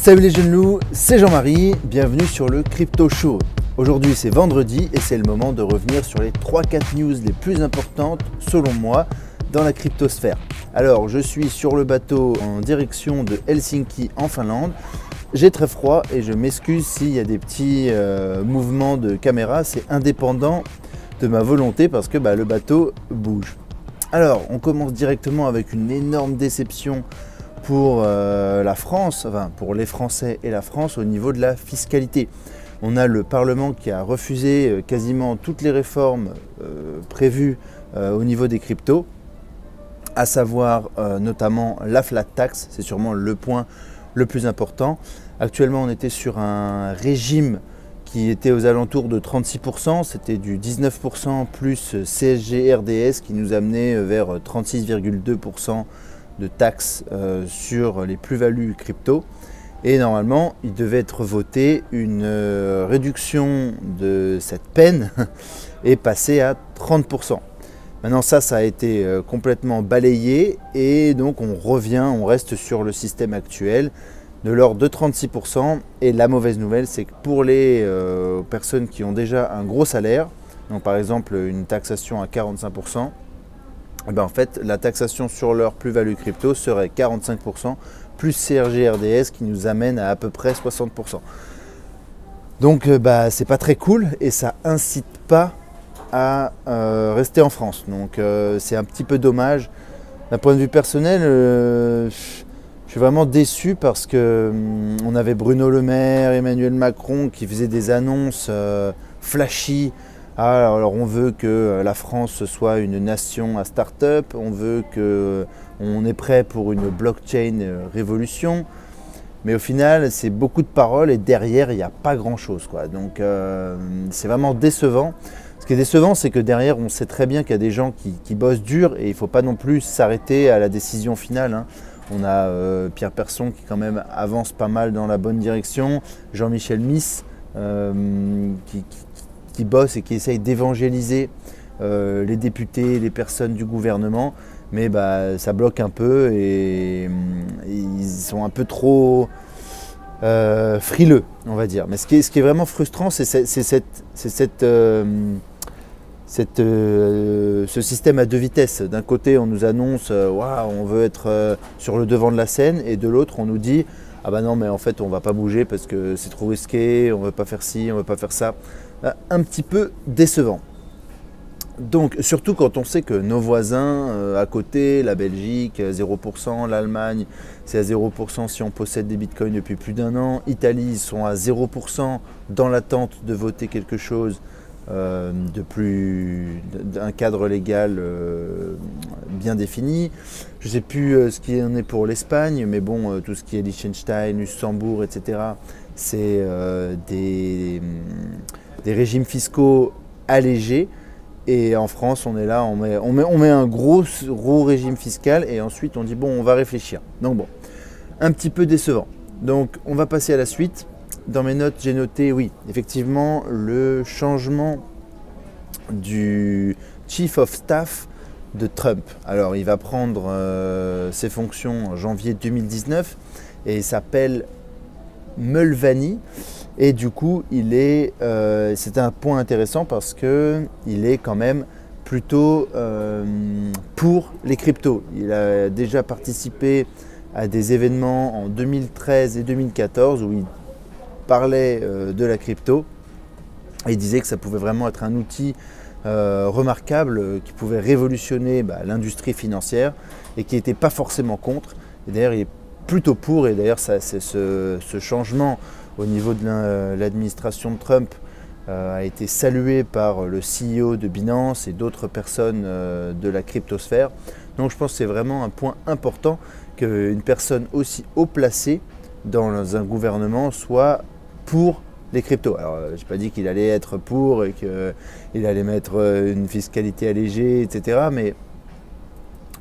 Salut les jeunes loups, c'est Jean-Marie, bienvenue sur le Crypto Show. Aujourd'hui c'est vendredi et c'est le moment de revenir sur les 3-4 news les plus importantes selon moi dans la cryptosphère. Alors je suis sur le bateau en direction de Helsinki en Finlande. J'ai très froid et je m'excuse s'il y a des petits mouvements de caméra, c'est indépendant de ma volonté parce que le bateau bouge. Alors on commence directement avec une énorme déception pour la France, enfin pour les Français et la France au niveau de la fiscalité. On a le Parlement qui a refusé quasiment toutes les réformes prévues au niveau des cryptos, à savoir notamment la flat tax, c'est sûrement le point le plus important. Actuellement on était sur un régime qui était aux alentours de 36%, c'était du 19% plus CSG RDS qui nous amenait vers 36,2% de taxes sur les plus-values crypto. Et normalement, il devait être voté une réduction de cette peine et passer à 30%. Maintenant, ça a été complètement balayé et donc on reste sur le système actuel de l'ordre de 36%. Et la mauvaise nouvelle, c'est que pour les personnes qui ont déjà un gros salaire, donc par exemple une taxation à 45%, en fait, la taxation sur leur plus-value crypto serait 45% plus CSG RDS qui nous amène à peu près 60%. Donc, c'est pas très cool et ça incite pas à rester en France. Donc, c'est un petit peu dommage. D'un point de vue personnel, je suis vraiment déçu parce que on avait Bruno Le Maire, Emmanuel Macron qui faisaient des annonces flashy. Alors on veut que la France soit une nation à start-up, on veut qu'on est prêt pour une blockchain révolution, mais au final c'est beaucoup de paroles et derrière il n'y a pas grand-chose, quoi. Donc c'est vraiment décevant. Ce qui est décevant, c'est que derrière on sait très bien qu'il y a des gens qui bossent dur et il ne faut pas non plus s'arrêter à la décision finale, hein. On a Pierre Persson qui quand même avance pas mal dans la bonne direction, Jean-Michel Miss qui bossent et qui essayent d'évangéliser les députés, les personnes du gouvernement, mais ça bloque un peu et ils sont un peu trop frileux, on va dire. Mais ce qui est vraiment frustrant, c'est ce système à deux vitesses. D'un côté, on nous annonce on veut être sur le devant de la scène, et de l'autre, on nous dit ah non, mais en fait, on va pas bouger parce que c'est trop risqué, on veut pas faire ci, on veut pas faire ça. Un petit peu décevant. Donc, surtout quand on sait que nos voisins à côté, la Belgique, 0%, l'Allemagne, c'est à 0% si on possède des bitcoins depuis plus d'un an, Italie, ils sont à 0% dans l'attente de voter quelque chose d'un cadre légal bien défini. Je ne sais plus ce qui en est pour l'Espagne, mais bon, tout ce qui est Liechtenstein, Luxembourg, etc., c'est des régimes fiscaux allégés. Et en France, on est là, on met un gros régime fiscal et ensuite on dit bon, on va réfléchir. Donc bon, un petit peu décevant. Donc on va passer à la suite. Dans mes notes, j'ai noté, oui, effectivement, le changement du Chief of Staff de Trump. Alors, il va prendre ses fonctions en janvier 2019 et il s'appelle Mulvaney. Et du coup, c'est un point intéressant parce qu'il est quand même plutôt pour les cryptos. Il a déjà participé à des événements en 2013 et 2014 où il parlait de la crypto et il disait que ça pouvait vraiment être un outil remarquable qui pouvait révolutionner l'industrie financière et qui n'était pas forcément contre. Et d'ailleurs, il est plutôt pour, et d'ailleurs, c'est ce changement au niveau de l'administration de Trump a été salué par le CEO de Binance et d'autres personnes de la cryptosphère. Donc je pense que c'est vraiment un point important qu'une personne aussi haut placée dans un gouvernement soit pour les cryptos. Alors je n'ai pas dit qu'il allait être pour et qu'il allait mettre une fiscalité allégée, etc. Mais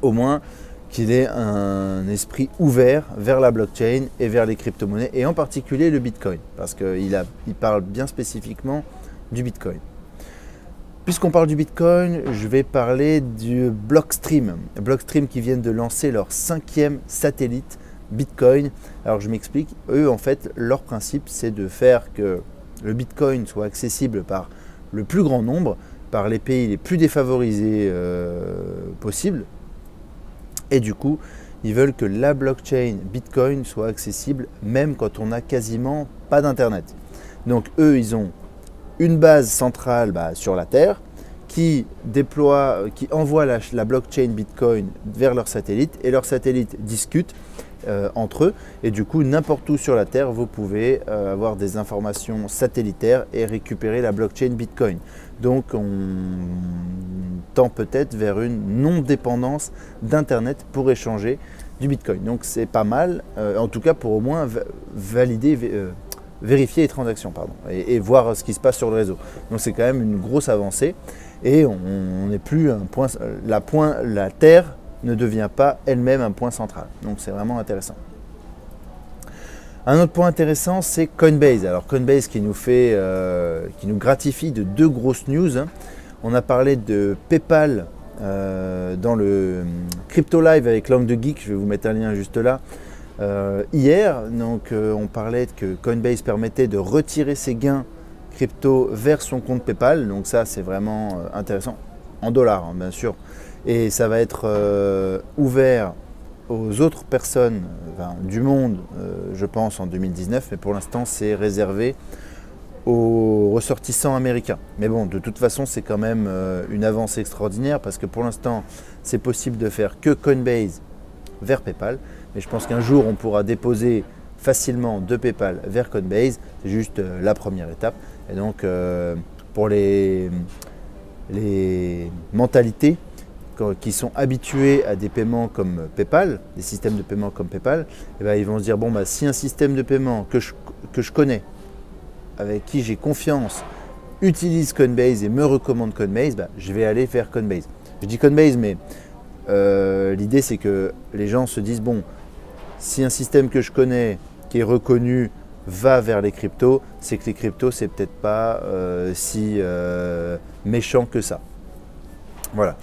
au moins qu'il ait un esprit ouvert vers la blockchain et vers les crypto-monnaies, et en particulier le Bitcoin, parce qu'il parle bien spécifiquement du Bitcoin. Puisqu'on parle du Bitcoin, je vais parler du Blockstream. Blockstream qui viennent de lancer leur 5e satellite Bitcoin. Alors je m'explique, eux en fait leur principe c'est de faire que le Bitcoin soit accessible par le plus grand nombre, par les pays les plus défavorisés possibles, et du coup ils veulent que la blockchain Bitcoin soit accessible même quand on n'a quasiment pas d'internet. Donc eux ils ont une base centrale sur la Terre qui envoie la blockchain Bitcoin vers leurs satellites, et leurs satellites discutent entre eux, et du coup n'importe où sur la Terre vous pouvez avoir des informations satellitaires et récupérer la blockchain Bitcoin. Donc on tend peut-être vers une non-dépendance d'internet pour échanger du Bitcoin. Donc c'est pas mal, en tout cas pour au moins vérifier les transactions et voir ce qui se passe sur le réseau. Donc c'est quand même une grosse avancée, et on n'est plus un point, la Terre ne devient pas elle-même un point central. Donc c'est vraiment intéressant. Un autre point intéressant, c'est Coinbase. Alors Coinbase qui nous gratifie de deux grosses news. On a parlé de PayPal dans le Crypto Live avec Langue de Geek, je vais vous mettre un lien juste là. Hier, donc, on parlait que Coinbase permettait de retirer ses gains crypto vers son compte PayPal. Donc ça c'est vraiment intéressant, en dollars bien sûr. Et ça va être ouvert aux autres personnes du monde, je pense en 2019, mais pour l'instant c'est réservé aux ressortissants américains. Mais bon, de toute façon c'est quand même une avancée extraordinaire, parce que pour l'instant c'est possible de faire que Coinbase vers PayPal, mais je pense qu'un jour on pourra déposer facilement de PayPal vers Coinbase. C'est juste la première étape. Et donc pour les mentalités qui sont habitués à des paiements comme PayPal, des systèmes de paiement comme PayPal, et ils vont se dire bon si un système de paiement que je connais, avec qui j'ai confiance, utilise Coinbase et me recommande Coinbase, je vais aller vers Coinbase. Je dis Coinbase, mais l'idée c'est que les gens se disent bon, si un système que je connais, qui est reconnu, va vers les cryptos, c'est que les cryptos c'est peut-être pas si méchant que ça. Voilà.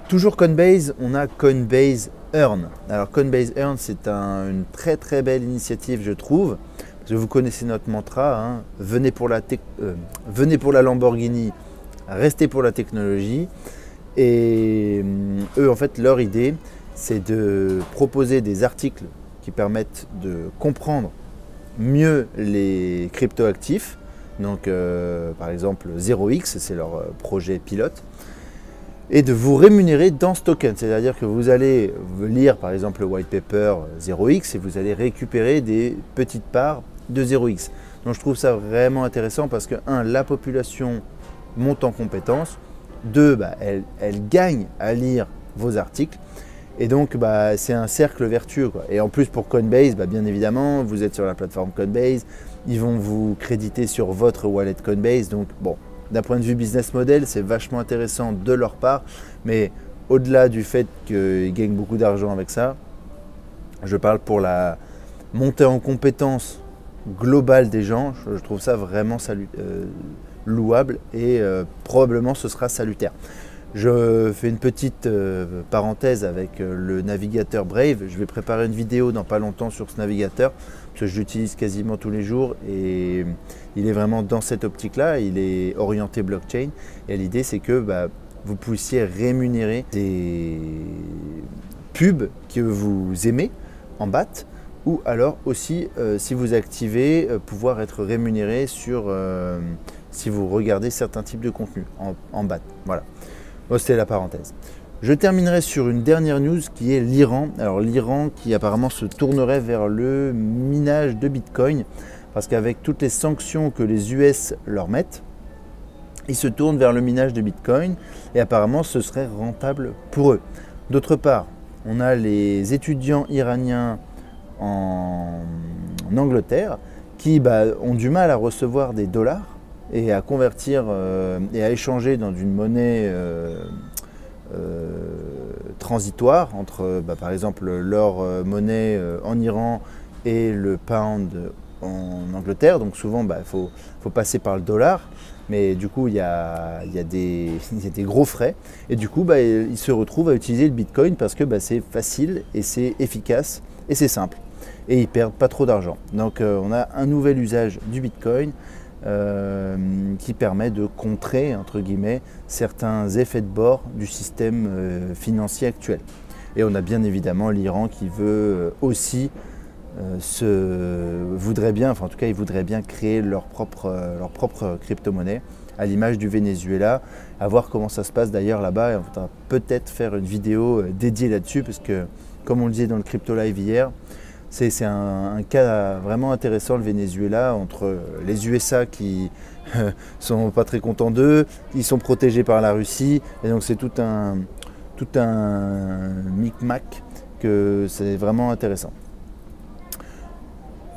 Toujours Coinbase, on a Coinbase Earn. Alors Coinbase Earn, c'est une très très belle initiative, je trouve. Parce que vous connaissez notre mantra, venez pour la Lamborghini, restez pour la technologie. Et eux, en fait, leur idée, c'est de proposer des articles qui permettent de comprendre mieux les cryptoactifs. Donc par exemple 0x, c'est leur projet pilote. Et de vous rémunérer dans ce token. C'est-à-dire que vous allez lire par exemple le white paper 0x et vous allez récupérer des petites parts de 0x. Donc je trouve ça vraiment intéressant parce que la population monte en compétences, 2, elle gagne à lire vos articles, et donc c'est un cercle vertueux, quoi. Et en plus pour Coinbase, bien évidemment, vous êtes sur la plateforme Coinbase, ils vont vous créditer sur votre wallet Coinbase, donc bon, d'un point de vue business model, c'est vachement intéressant de leur part, mais au-delà du fait qu'ils gagnent beaucoup d'argent avec ça, je parle pour la montée en compétences globale des gens, je trouve ça vraiment louable, et probablement ce sera salutaire. Je fais une petite parenthèse avec le navigateur Brave. Je vais préparer une vidéo dans pas longtemps sur ce navigateur, parce que je l'utilise quasiment tous les jours, et il est vraiment dans cette optique-là. Il est orienté blockchain, et l'idée c'est que vous puissiez rémunérer des pubs que vous aimez en BAT, ou alors aussi si vous activez, pouvoir être rémunéré si vous regardez certains types de contenus en BAT. Voilà. Bon, c'était la parenthèse. Je terminerai sur une dernière news qui est l'Iran. Alors l'Iran qui apparemment se tournerait vers le minage de Bitcoin, parce qu'avec toutes les sanctions que les US leur mettent, ils se tournent vers le minage de Bitcoin, et apparemment ce serait rentable pour eux. D'autre part, on a les étudiants iraniens en Angleterre qui ont du mal à recevoir des dollars et à convertir et à échanger dans une monnaie transitoire entre par exemple leur monnaie en Iran et le pound en Angleterre. Donc souvent faut passer par le dollar, mais du coup il y a des gros frais, et du coup ils se retrouvent à utiliser le Bitcoin parce que c'est facile et c'est efficace et c'est simple. et ils perdent pas trop d'argent. Donc on a un nouvel usage du Bitcoin qui permet de contrer, entre guillemets, certains effets de bord du système financier actuel. Et on a bien évidemment l'Iran qui veut aussi voudrait bien, enfin en tout cas ils voudraient bien créer leur propre crypto-monnaie, à l'image du Venezuela, à voir comment ça se passe d'ailleurs là-bas. Et on va peut-être faire une vidéo dédiée là-dessus, parce que comme on le disait dans le Crypto Live hier, c'est un cas vraiment intéressant, le Venezuela, entre les USA qui sont pas très contents d'eux, ils sont protégés par la Russie, et donc c'est tout un micmac que c'est vraiment intéressant.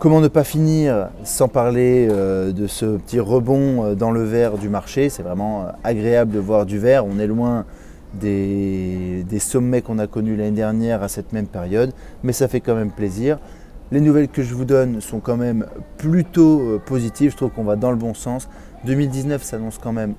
Comment ne pas finir sans parler de ce petit rebond dans le vert du marché. C'est vraiment agréable de voir du vert. On est loin des sommets qu'on a connus l'année dernière à cette même période, mais ça fait quand même plaisir. Les nouvelles que je vous donne sont quand même plutôt positives. Je trouve qu'on va dans le bon sens. 2019 s'annonce quand même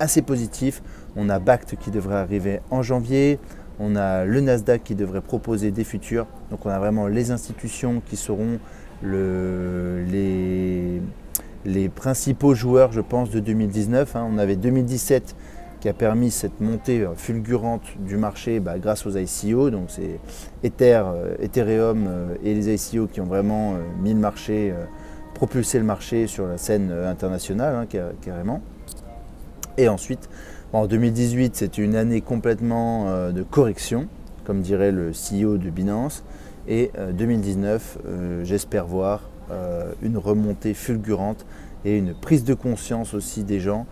assez positif. On a BACT qui devrait arriver en janvier. On a le Nasdaq qui devrait proposer des futurs. Donc on a vraiment les institutions qui seront les principaux joueurs, je pense, de 2019. On avait 2017 qui a permis cette montée fulgurante du marché grâce aux ICO. Donc c'est Ethereum et les ICO qui ont vraiment mis le marché, propulsé le marché sur la scène internationale, carrément. Et ensuite, en 2018, c'était une année complètement de correction, comme dirait le CEO de Binance. Et 2019, j'espère voir une remontée fulgurante et une prise de conscience aussi des gens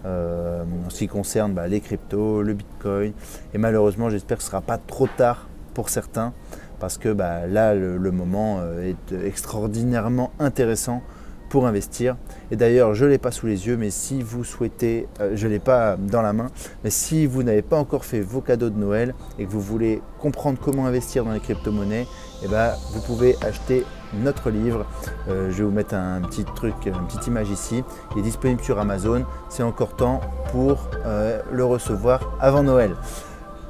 en ce qui concerne les cryptos, le Bitcoin. Et malheureusement, j'espère que ce ne sera pas trop tard pour certains, parce que là, le moment est extraordinairement intéressant pour investir. Et d'ailleurs, je ne l'ai pas sous les yeux, mais si vous souhaitez, je ne l'ai pas dans la main, mais si vous n'avez pas encore fait vos cadeaux de Noël et que vous voulez comprendre comment investir dans les crypto-monnaies, vous pouvez acheter notre livre. Je vais vous mettre un petit truc, une petite image ici. Il est disponible sur Amazon. C'est encore temps pour le recevoir avant Noël.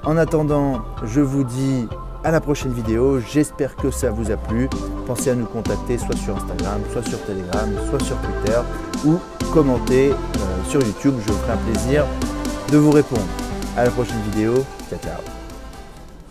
En attendant, je vous dis à la prochaine vidéo. J'espère que ça vous a plu. Pensez à nous contacter soit sur Instagram, soit sur Telegram, soit sur Twitter, ou commenter sur YouTube. Je vous ferai un plaisir de vous répondre. À la prochaine vidéo. Ciao, ciao.